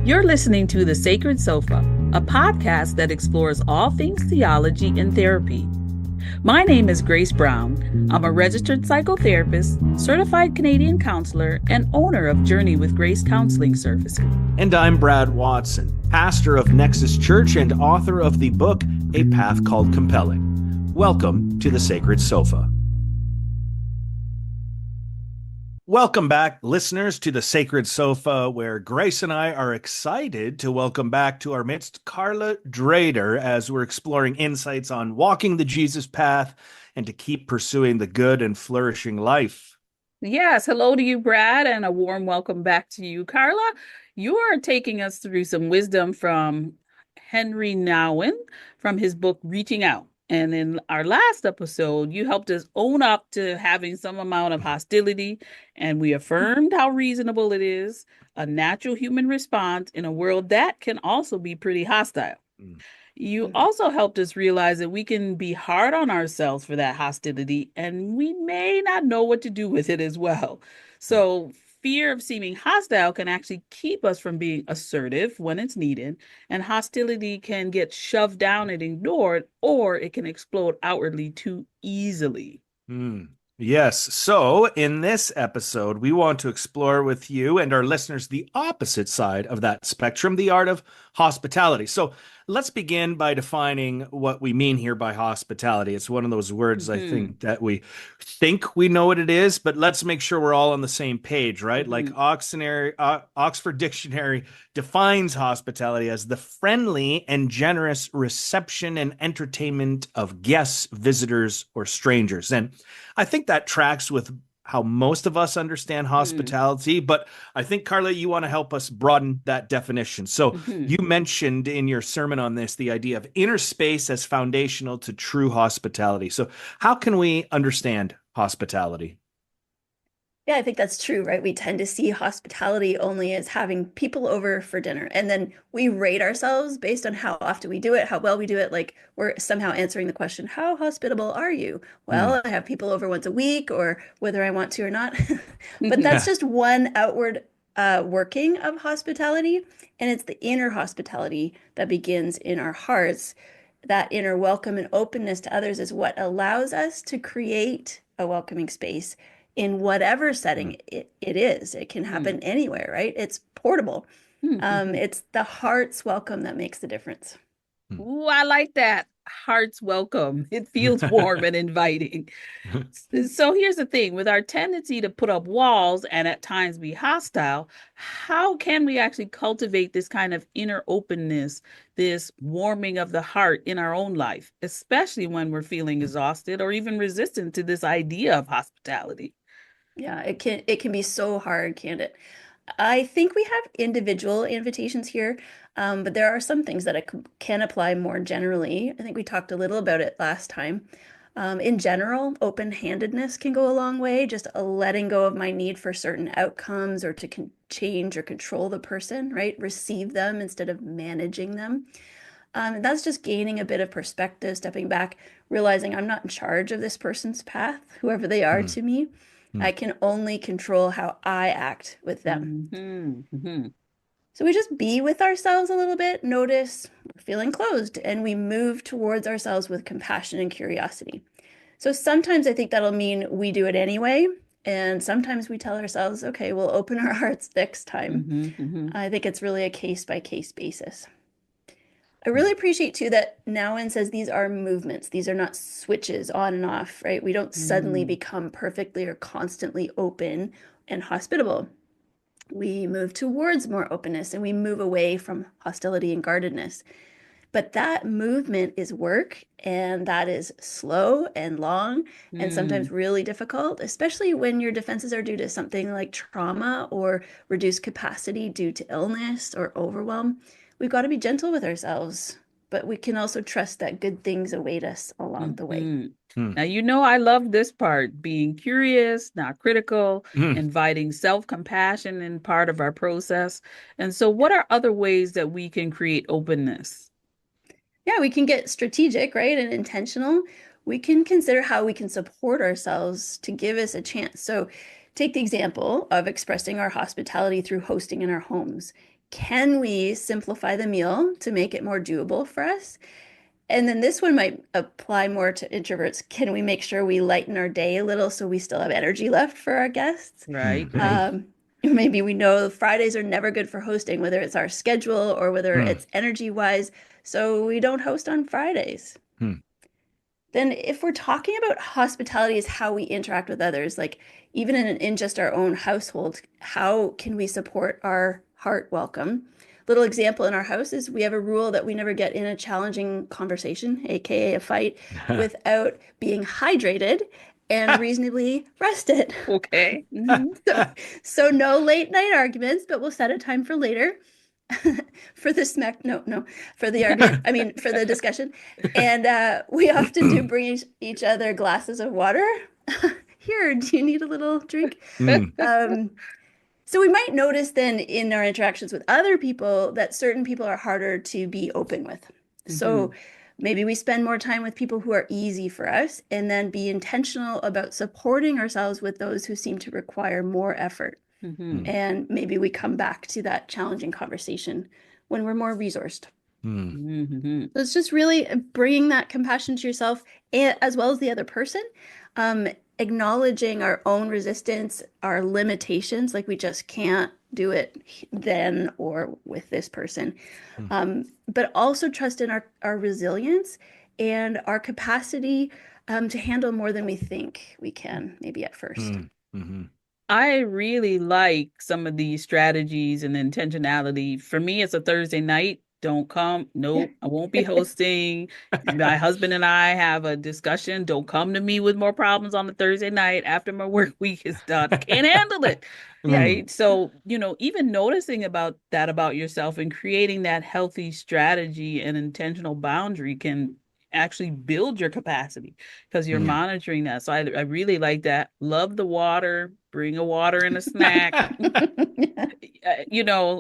You're listening to The Sacred Sofa, a podcast that explores all things theology and therapy. My name is Grace Brown. I'm a registered psychotherapist, certified Canadian counselor, and owner of Journey with Grace Counseling Services. And I'm Brad Watson, pastor of Nexus Church and author of the book, A Path Called Compelling. Welcome to The Sacred Sofa. Welcome back, listeners, to The Sacred Sofa, where Grace and I are excited to welcome back to our midst Karla Drader as we're exploring insights on walking the Jesus path and to keep pursuing the good and flourishing life. Yes, hello to you, Brad, and a warm welcome back to you, Karla. You are taking us through some wisdom from Henri Nouwen from his book, Reaching Out. And in our last episode, you helped us own up to having some amount of hostility, and we affirmed how reasonable it is, a natural human response in a world that can also be pretty hostile. You also helped us realize that we can be hard on ourselves for that hostility, and we may not know what to do with it as well. So fear of seeming hostile can actually keep us from being assertive when it's needed, and hostility can get shoved down and ignored, or it can explode outwardly too easily. Yes. So in this episode, we want to explore with you and our listeners the opposite side of that spectrum, the art of hospitality. So let's begin by defining what we mean here by hospitality. It's one of those words I think we know what it is, but let's make sure we're all on the same page, right? Like Oxford Dictionary defines hospitality as the friendly and generous reception and entertainment of guests, visitors, or strangers. And I think that tracks with how most of us understand hospitality, but I think, Karla, you want to help us broaden that definition. So you mentioned in your sermon on this the idea of inner space as foundational to true hospitality. So how can we understand hospitality? Yeah, I think that's true, right? We tend to see hospitality only as having people over for dinner. And then we rate ourselves based on how often we do it, how well we do it. Like we're somehow answering the question, how hospitable are you? Well, I have people over once a week, or whether I want to or not. But that's just one outward working of hospitality. And it's the inner hospitality that begins in our hearts. That inner welcome and openness to others is what allows us to create a welcoming space in whatever setting it is. It can happen anywhere, right? It's portable. It's the heart's welcome that makes the difference. Ooh, I like that. Heart's welcome. It feels warm and inviting. So here's the thing, with our tendency to put up walls and at times be hostile, how can we actually cultivate this kind of inner openness, this warming of the heart in our own life, especially when we're feeling exhausted or even resistant to this idea of hospitality? Yeah, it can be so hard, can't it? I think we have individual invitations here, but there are some things that can apply more generally. I think we talked a little about it last time. In general, open-handedness can go a long way, just a letting go of my need for certain outcomes or to change or control the person, right? Receive them instead of managing them. That's just gaining a bit of perspective, stepping back, realizing I'm not in charge of this person's path, whoever they are to me. I can only control how I act with them. So we just be with ourselves a little bit, notice we're feeling closed, and we move towards ourselves with compassion and curiosity. So sometimes I think that'll mean we do it anyway. And sometimes we tell ourselves, okay, we'll open our hearts next time. I think it's really a case-by-case basis. I really appreciate too that Nouwen says these are movements. These are not switches on and off, right? We don't suddenly become perfectly or constantly open and hospitable. We move towards more openness and we move away from hostility and guardedness. But that movement is work, and that is slow and long and sometimes really difficult, especially when your defenses are due to something like trauma or reduced capacity due to illness or overwhelm. We've got to be gentle with ourselves, but we can also trust that good things await us along the way. Now, I love this part, being curious, not critical, inviting self-compassion in part of our process. And so what are other ways that we can create openness? Yeah, we can get strategic, right, and intentional. We can consider how we can support ourselves to give us a chance. So take the example of expressing our hospitality through hosting in our homes. can we simplify the meal to make it more doable for us? And then this one might apply more to introverts. Can we make sure we lighten our day a little so we still have energy left for our guests? Right, Mm-hmm. right. Maybe we know Fridays are never good for hosting, whether it's our schedule or whether Mm-hmm. it's energy wise. So we don't host on Fridays. Then if we're talking about hospitality as how we interact with others, like even in just our own household, how can we support our heart welcome? Little example in our house is we have a rule that we never get in a challenging conversation, aka a fight, without being hydrated and reasonably rested. Okay. So no late night arguments, but we'll set a time for later for the smack no for the argument, I mean for the discussion. And we often do bring each other glasses of water. Here, do you need a little drink? Mm, um, so we might notice then in our interactions with other people that certain people are harder to be open with. So Hmm. maybe we spend more time with people who are easy for us and then be intentional about supporting ourselves with those who seem to require more effort. Hmm. mm, And maybe we come back to that challenging conversation when we're more resourced. mm, Hmm. So it's just really bringing that compassion to yourself as well as the other person, um, acknowledging our own resistance, our limitations, like we just can't do it then or with this person, mm, but also trust in our resilience and our capacity to handle more than we think we can, maybe at first. mm, mhm, I really like some of these strategies and intentionality. For me, it's a Thursday night. Don't come. Yeah. Nope, I won't be hosting. My husband and I have a discussion. Don't come to me with more problems on the Thursday night after my work week is done. I can't handle it. mm, Right. So, even noticing about that about yourself and creating that healthy strategy and intentional boundary can actually build your capacity because you're mm. monitoring that. So I really like that. Love the water, bring a water and a snack.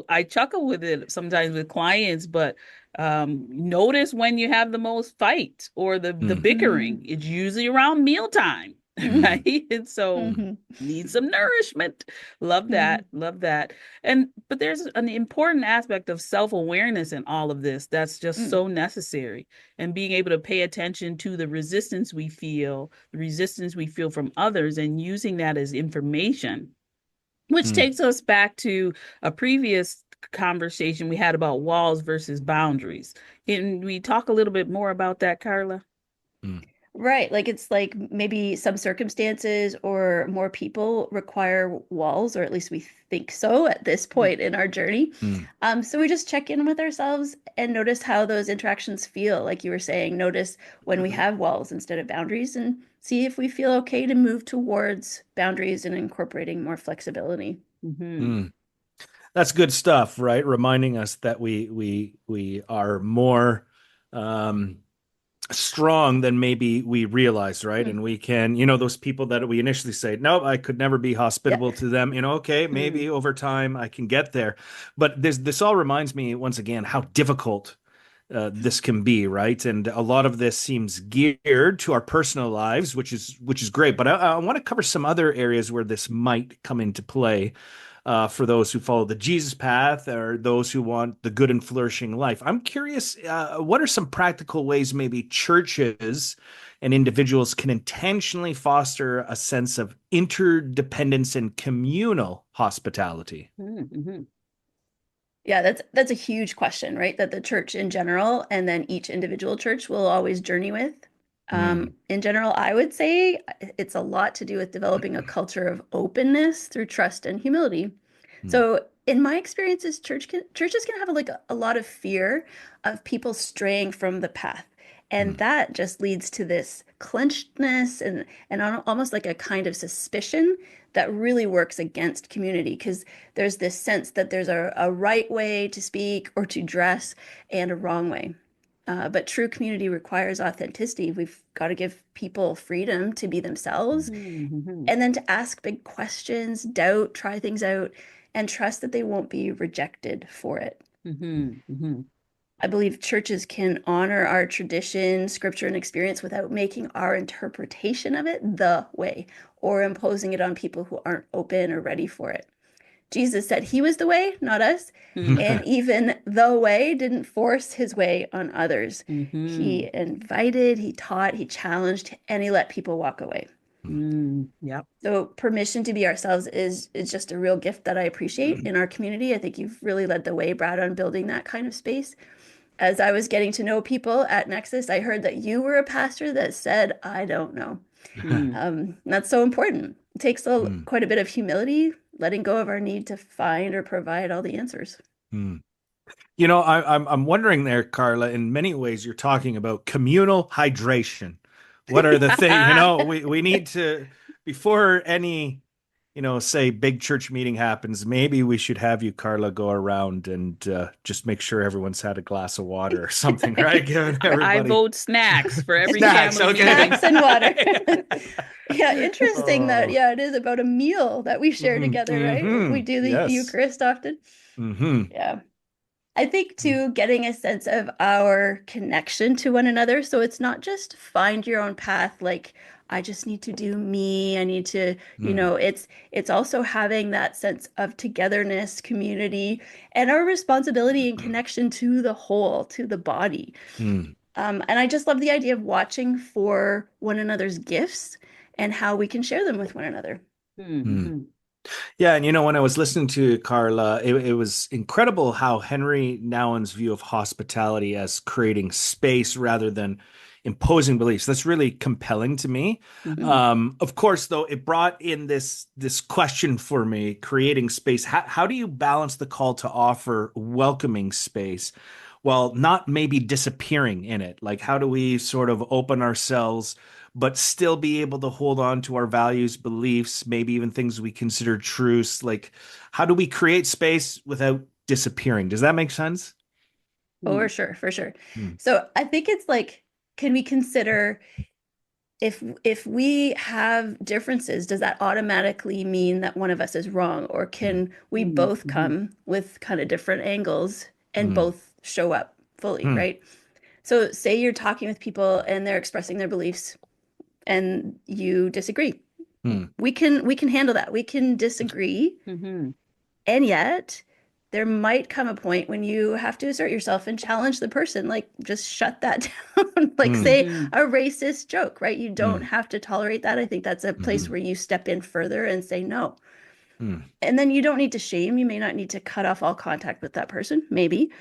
I chuckle with it sometimes with clients, but notice when you have the most fights or the Mm, bickering. It's usually around mealtime, mm, right? And so mm, Mhm. need some nourishment. Love that. Mhm. Love that. But there's an important aspect of self-awareness in all of this that's just Mm. so necessary. And being able to pay attention to the resistance we feel from others, and using that as information, which mm, takes us back to a previous conversation we had about walls versus boundaries. Can we talk a little bit more about that, Karla? mm, Right. Like it's like maybe some circumstances or more people require walls, or at least we think so at this point in our journey. mm, So we just check in with ourselves and notice how those interactions feel. Like you were saying, notice when we have walls instead of boundaries and see if we feel okay to move towards boundaries and incorporating more flexibility. Hmm. mm. That's good stuff, right? Reminding us that we are more um, strong than maybe we realize, right? Mm. And we can, those people that we initially say, nope, I could never be Yeah. hospitable to them. Okay, maybe Mm. over time I can get there. But this all reminds me once again how difficult this can be, right? And a lot of this seems geared to our personal lives, which is great. But I want to cover some other areas where this might come into play for those who follow the Jesus path or those who want the good and flourishing life. I'm curious, what are some practical ways maybe churches and individuals can intentionally foster a sense of interdependence and communal hospitality? Mm-hmm. Yeah, that's a huge question, right? That the church in general and then each individual church will always journey with. Mm, In general, I would say it's a lot to do with developing a culture of openness through trust and humility. mm, So, in my experiences, churches can have a lot of fear of people straying from the path. And mm, that just leads to this clenchedness and almost like a kind of suspicion that really works against community because there's this sense that there's a right way to speak or to dress and a wrong way. But true community requires authenticity. We've got to give people freedom to be themselves Mm-hmm. and then to ask big questions, doubt, try things out, and trust that they won't be rejected for it. Mm-hmm. Mm-hmm. I believe churches can honor our tradition, scripture, and experience without making our interpretation of it the way or imposing it on people who aren't open or ready for it. Jesus said he was the way, not us. Mm. And even the way didn't force his way on others. Mm-hmm. He invited, he taught, he challenged, and he let people walk away. Mm. Yep. So permission to be ourselves is just a real gift that I appreciate in our community. I think you've really led the way, Brad, on building that kind of space. As I was getting to know people at Nexus, I heard that you were a pastor that said, I don't know. Mm. That's so important. It takes Mm, quite a bit of humility, letting go of our need to find or provide all the answers. mm. I'm wondering there, Karla, in many ways you're talking about communal hydration. What are the things, we need to, before any, say big church meeting happens, maybe we should have you, Karla, go around and just make sure everyone's had a glass of water or something, right? Giving I everybody vote snacks for every snacks, family okay. Snacks meeting. and water. Yeah, interesting that, Oh. yeah, it is about a meal that we share Hmm. together, right? We Hmm. do the Yes. Eucharist often. Hmm. Yeah. I think too, getting a sense of our connection to one another. So it's not just find your own path, like I just need to do me. I need to, Hmm. it's also having that sense of togetherness, community, and our responsibility and connection to the whole, to the body. Hmm. And I just love the idea of watching for one another's gifts and how we can share them with one another. Hmm. Mm-hmm. Yeah, and when I was listening to Karla, it was incredible how Henri Nouwen's view of hospitality as creating space rather than imposing beliefs. That's really compelling to me. Mhm. Of course, though, it brought in this question for me, creating space. How do you balance the call to offer welcoming space while not maybe disappearing in it? Like, how do we sort of open ourselves? But still be able to hold on to our values, beliefs, maybe even things we consider truths. Like, how do we create space without disappearing? Does that make sense? Oh, for sure, for sure. Mm, So I think it's like, can we consider if we have differences, does that automatically mean that one of us is wrong? Or mm, can we both Mm-hmm. come with kind of different angles and mm, both show up fully, mm, right? So say you're talking with people and they're expressing their beliefs and you disagree. mm, We can handle that. We can disagree. Mm-hmm. And yet, there might come a point when you have to assert yourself and challenge the person, like just shut that down, like mm, say Mm-hmm. a racist joke, right? You don't mm, have to tolerate that. I think that's a place mm, where you step in further and say no. mm, And then you don't need to shame. You may not need to cut off all contact with that person, maybe,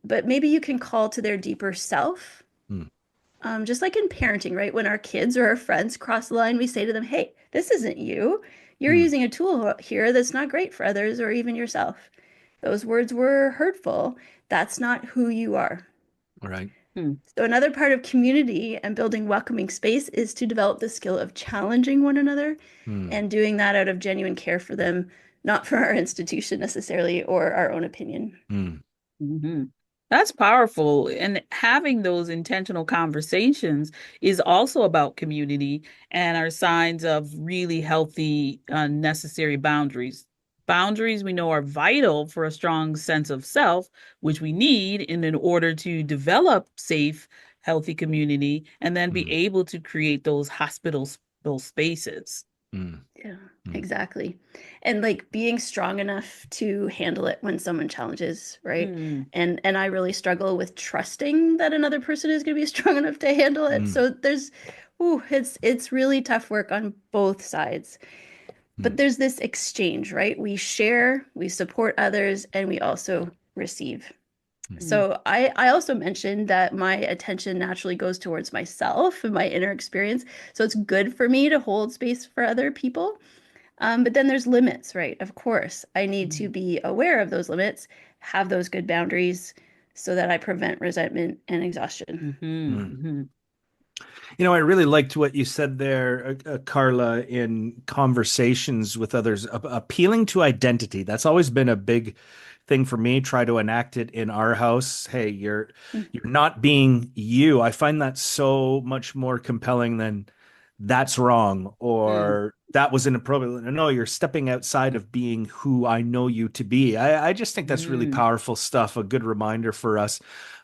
but maybe you can call to their deeper self. mm, Just like in parenting, right? When our kids or our friends cross the line, we say to them, hey, this isn't you. You're mm. using a tool here that's not great for others or even yourself. Those words were hurtful. That's not who you are. All right. Mm-hmm. So, another part of community and building welcoming space is to develop the skill of challenging one another Mm, and doing that out of genuine care for them, not for our institution necessarily or our own opinion. mm, Mm-hmm. That's powerful. And having those intentional conversations is also about community and are signs of really healthy, necessary boundaries. Boundaries we know are vital for a strong sense of self, which we need in order to develop safe, healthy community and then be mm, able to create those those spaces. mm, Yeah, mm, exactly. And like being strong enough to handle it when someone challenges, right? Mm, And I really struggle with trusting that another person is going to be strong enough to handle it. mm, So it's really tough work on both sides. But mm, there's this exchange, right? We share, we support others, and we also receive. mm, So I also mentioned that my attention naturally goes towards myself and my inner experience. So it's good for me to hold space for other people. But then there's limits, right? Of course, I need to mm, be aware of those limits, have those good boundaries so that I prevent resentment and exhaustion. mhm, mm. mhm, I really liked what you said there, Karla, in conversations with others, appealing to identity. That's always been a big thing for me. Try to enact it in our house. Hey, you're not being you. I find that so much more compelling than that's wrong mm, or that was inappropriate. No, you're stepping outside of being who I know you to be. I just think that's really mm, powerful stuff. A good reminder for us.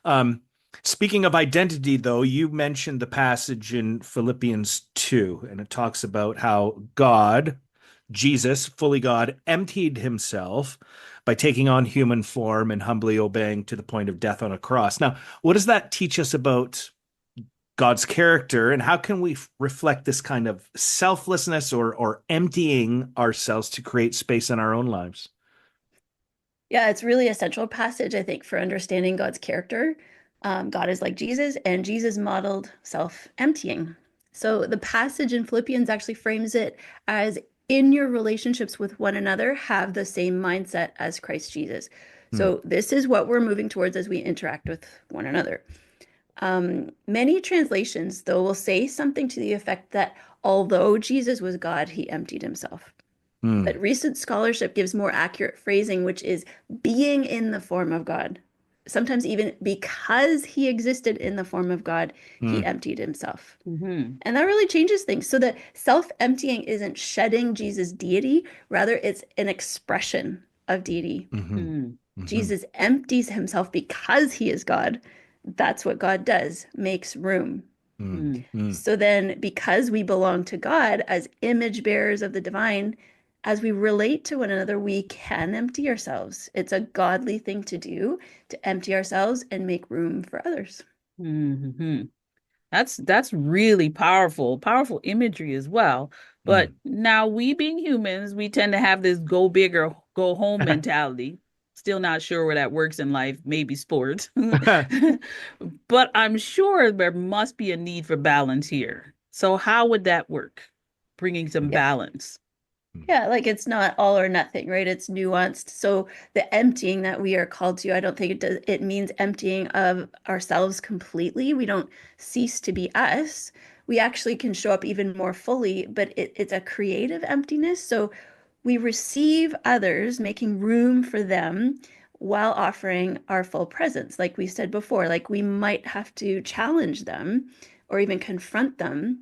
Um, Speaking of identity, though, you mentioned the passage in Philippians 2, and it talks about how God, Jesus, fully God, emptied himself by taking on human form and humbly obeying to the point of death on a cross. Now, what does that teach us about God's character, and how can we reflect this kind of selflessness or emptying ourselves to create space in our own lives? Yeah, it's really a central passage, I think, for understanding God's character. God is like Jesus, and Jesus modeled self-emptying. So the passage in Philippians actually frames it as in your relationships with one another, have the same mindset as Christ Jesus. Hmm. So this is what we're moving towards as we interact with one another. Many translations, though, will say something to the effect that although Jesus was God, he emptied himself. Hmm. But recent scholarship gives more accurate phrasing, which is being in the form of God. Sometimes even because he existed in the form of God, he Hmm. emptied himself. Hmm. And that really changes things. So that self-emptying isn't shedding Jesus' deity, rather it's an expression of deity. Hmm. Hmm. Jesus empties himself because he is God. That's what God does, makes room. Hmm. Hmm. Hmm. So then, because we belong to God as image bearers of the divine, as we relate to one another, we can empty ourselves. It's a godly thing to do to empty ourselves and make room for others. Hmm. That's really powerful, powerful imagery as well. But Hmm. now we being humans, we tend to have this go big or go home mentality. Still not sure where that works in life, maybe sports. But I'm sure there must be a need for balance here. So how would that work? Bringing some Yeah. balance. Yeah, like it's not all or nothing, right? It's nuanced. So the emptying that we are called to, I don't think it does, it means emptying of ourselves completely. We don't cease to be us. We actually can show up even more fully, but it's a creative emptiness. So we receive others, making room for them while offering our full presence. Like we said before, like we might have to challenge them or even confront them,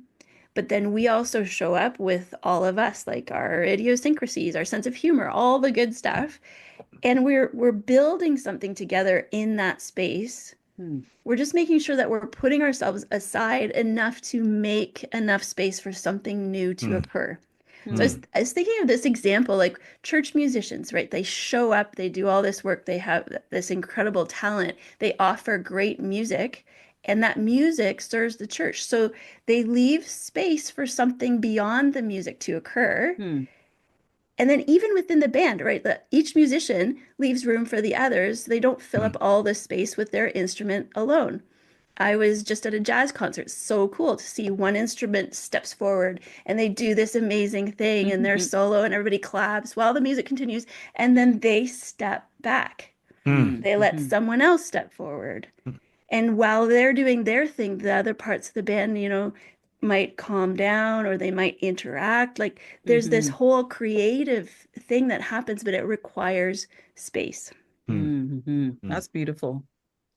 but then we also show up with all of us, like our idiosyncrasies, our sense of humor, all the good stuff. And we're building something together in that space. Hmm. We're just making sure that we're putting ourselves aside enough to make enough space for something new to Hmm. occur. So Hmm. I was thinking of this example, like church musicians, right? They show up, they do all this work, they have this incredible talent, they offer great music, and that music serves the church. So they leave space for something beyond the music to occur. Hmm. And then even within the band, right? Each musician leaves room for the others. They don't fill Hmm. up all the space with their instrument alone. I was just at a jazz concert. So cool to see one instrument steps forward and they do this amazing thing and they're Hmm. solo and everybody claps while the music continues. And then they step back. Hmm. They let Hmm. someone else step forward. And while they're doing their thing, the other parts of the band, might calm down or they might interact. Like there's this Hmm. whole creative thing that happens, but it requires space. Hmm. Hmm. Hmm. That's beautiful.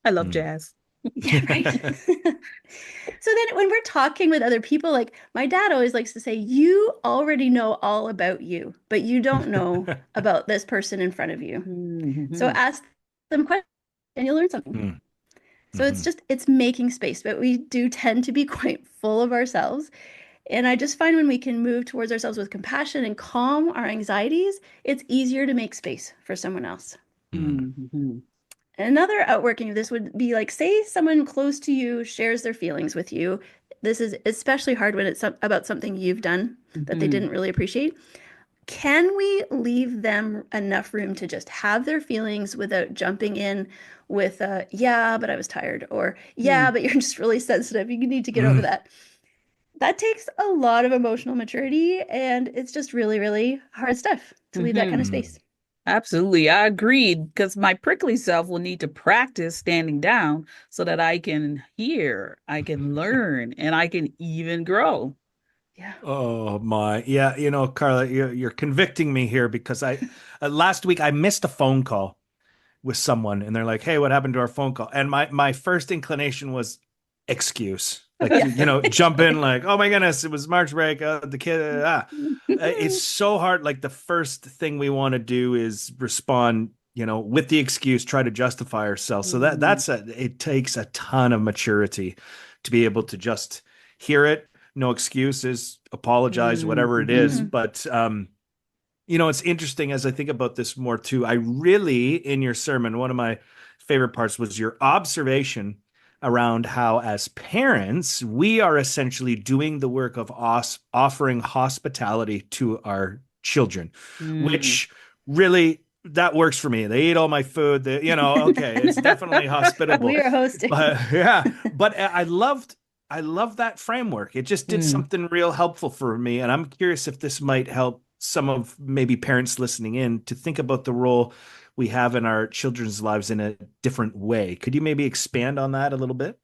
I love Hmm. jazz. Yeah, right. So then when we're talking with other people, like my dad always likes to say, you already know all about you, but you don't know about this person in front of you. So Hmm. ask them questions and you'll learn something. Hmm. So Hmm. it's making space, but we do tend to be quite full of ourselves. And I just find when we can move towards ourselves with compassion and calm our anxieties, it's easier to make space for someone else. Hmm. Hmm. Another outworking of this would be like, say someone close to you shares their feelings with you. This is especially hard when it's about something you've done that they Hmm. didn't really appreciate. Can we leave them enough room to just have their feelings without jumping in with, yeah, but I was tired, or yeah, Hmm. but you're just really sensitive. You need to get over Hmm. that. That takes a lot of emotional maturity, and it's just really, really hard stuff to leave that kind Hmm. of Hmm. space. Absolutely. I agreed because my prickly self will need to practice standing down so that I can hear, I can learn, and I can even grow. Yeah. Oh my, yeah, Karla, you're convicting me here because I last week I missed a phone call with someone and they're like, "Hey, what happened to our phone call?" And my first inclination was excuse. Like, Yeah. jump in like, "Oh my goodness, it was March break, the kid, ah." It's so hard. Like the first thing we want to do is respond, with the excuse, try to justify ourselves. So Hmm. it takes a ton of maturity to be able to just hear it, no excuses, apologize, whatever it is. Hmm. Mhm. But It's interesting as I think about this more too. I really, in your sermon, one of my favorite parts was your observation around how, as parents, we are essentially doing the work of us offering hospitality to our children, Mm. which really that works for me. They eat all my food. Okay, it's definitely We hospitable. are hosting. But yeah, but I love that framework. It just did Mm. something real helpful for me. And I'm curious if this might help some of maybe parents listening in to think about the role we have in our children's lives in a different way. Could you maybe expand on that a little bit?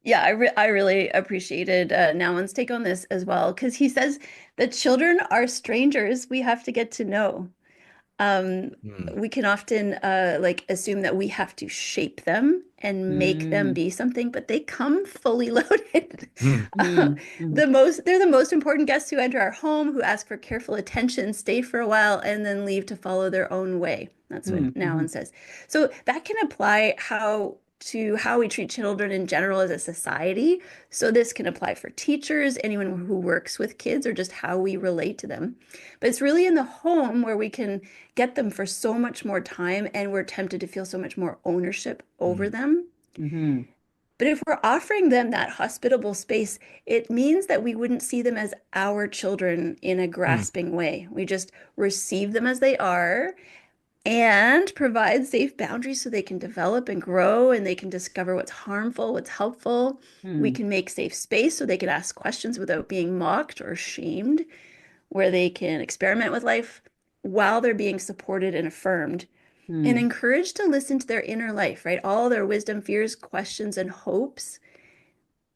Yeah, I really appreciated Nouwen's take on this as well, because he says that children are strangers we have to get to know. Um, Mm, we can often like assume that we have to shape them and make them Mm. be something, but they come fully loaded. mm, Uh, Mm. Mm. they're the most important guests who enter our home, who ask for careful attention, stay for a while, and then leave to follow their own way. That's what mm, Mm. Nouwen Mhm. says. So that can apply how we treat children in general as a society. So this can apply for teachers, anyone who works with kids, or just how we relate to them. But it's really in the home where we can get them for so much more time, and we're tempted to feel so much more ownership over mm, them. Mhm. But if we're offering them that hospitable space, it means that we wouldn't see them as our children in a mm, grasping way. We just receive them as they are and provide safe boundaries so they can develop and grow and they can discover what's harmful, what's helpful. We Mm. can make safe space so they can ask questions without being mocked or shamed, where they can experiment with life while they're being supported and affirmed and Mm. encouraged to listen to their inner life, right? All their wisdom, fears, questions, and hopes.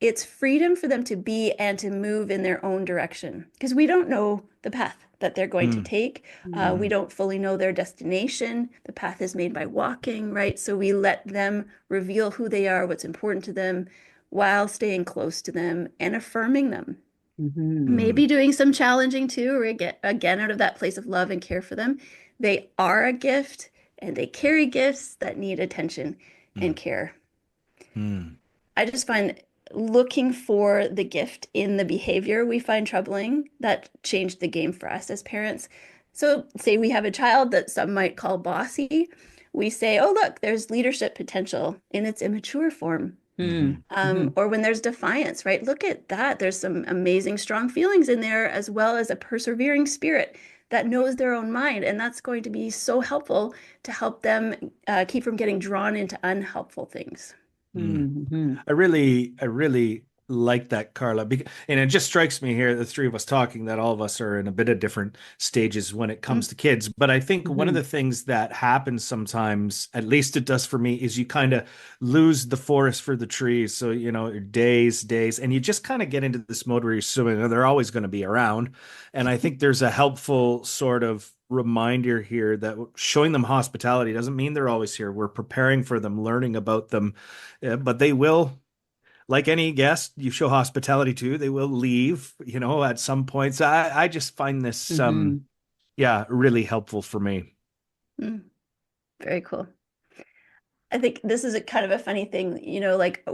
It's freedom for them to be and to move in their own direction because we don't know the path that they're going to mm, take. We mm, don't fully know their destination. The path is made by walking, right? So we let them reveal who they are, what's important to them, while staying close to them and affirming them. Mhm. Maybe mm, doing some challenging too, or again out of that place of love and care for them. They are a gift and they carry gifts that need attention and mm, care. mm, I just find looking for the gift in the behavior we find troubling that changed the game for us as parents. So, say we have a child that some might call bossy. We say, oh, look, there's leadership potential in its immature form. Mm. Mhm. Or when there's defiance, right? Look at that. There's some amazing, strong feelings in there, as well as a persevering spirit that knows their own mind. And that's going to be so helpful to help them keep from getting drawn into unhelpful things. mm. Mhm. I really like that, Carla. And it just strikes me here, the three of us talking, that all of us are in a bit of different stages when it comes Mm, to kids. But I think one of the Mhm. things that happens sometimes, at least it does for me, is you kind of lose the forest for the trees. So, days, and you just kind of get into this mode where you're assuming they're always going to be around. And I think there's a helpful sort of reminder here that showing them hospitality doesn't mean they're always here. We're preparing for them, learning about them, but they will, like any guest you show hospitality to, they will leave, at some point. So I just find this, Mhm. yeah, really helpful for me. mm, very cool. I think this is a kind of a funny thing, like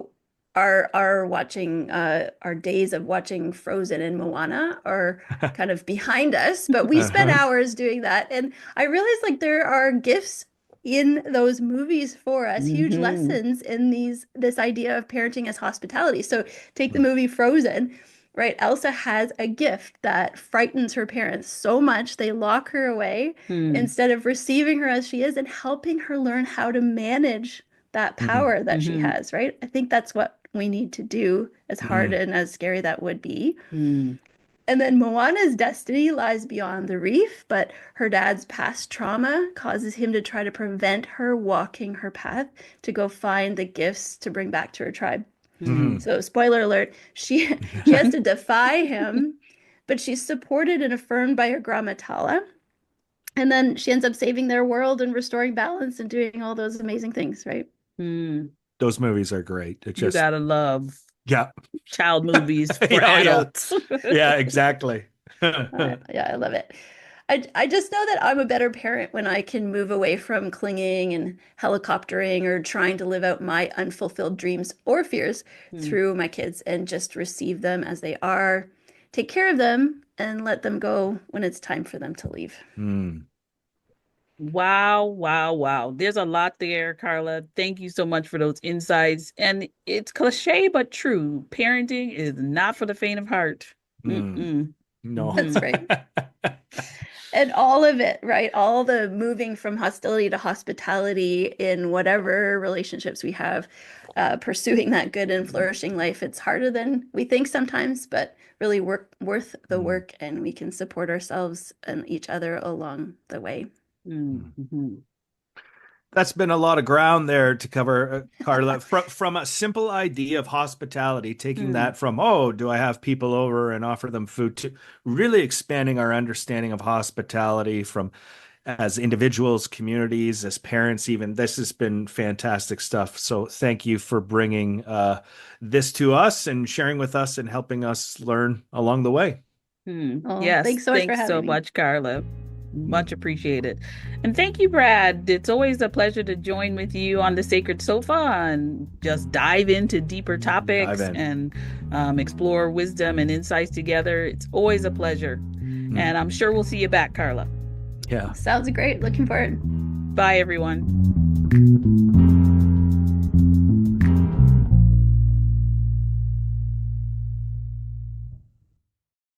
our watching our days of watching Frozen and Moana are kind of behind us, but we spent Uh-huh. hours doing that. And I realized like there are gifts in those movies for us, huge Mhm. lessons in this idea of parenting as hospitality. So take the movie Frozen, right? Elsa has a gift that frightens her parents so much they lock her away Mm. instead of receiving her as she is and helping her learn how to manage that Mm, power that she Mhm. has, right? I think that's what we need to do, as hard mm, and as scary that would be. Mm. And then Moana's destiny lies beyond the reef, but her dad's past trauma causes him to try to prevent her walking her path to go find the gifts to bring back to her tribe. Mm. mm. So, spoiler alert, she has to defy him, but she's supported and affirmed by her grandma Tala. And then she ends up saving their world and restoring balance and doing all those amazing things, right? Mm. Those movies are great. It You just, gotta love yeah. child movies for Yeah, oh, yeah. adults. Yeah, exactly. Yeah, I love it. I just know that I'm a better parent when I can move away from clinging and helicoptering or trying to live out my unfulfilled dreams or fears Mm. through my kids and just receive them as they are, take care of them and let them go when it's time for them to leave. Mm. Wow, wow, wow. There's a lot there, Karla. Thank you so much for those insights. And it's cliche, but true. Parenting is not for the faint of heart. Mm. Mm-mm. No. That's right. And all of it, right? All the moving from hostility to hospitality in whatever relationships we have, pursuing that good and flourishing life. It's harder than we think sometimes, but really worth the Mm. work, and we can support ourselves and each other along the way. Mm-hmm. That's been a lot of ground there to cover, Karla. From a simple idea of hospitality, taking Mm, that from, oh, do I have people over and offer them food, to really expanding our understanding of hospitality from as individuals, communities, as parents, even. This has been fantastic stuff. So thank you for bringing this to us and sharing with us and helping us learn along the way. Well, yes, thanks so much for thanks so having me. much, Karla. Much Mm. appreciated. And thank you, Brad. It's always a pleasure to join with you on the Sacred Sofa and just dive into deeper Dive topics in. and explore wisdom and insights together. It's always a pleasure. Mm. And I'm sure we'll see you back, Karla. Yeah. Sounds great. Looking forward. Bye, everyone.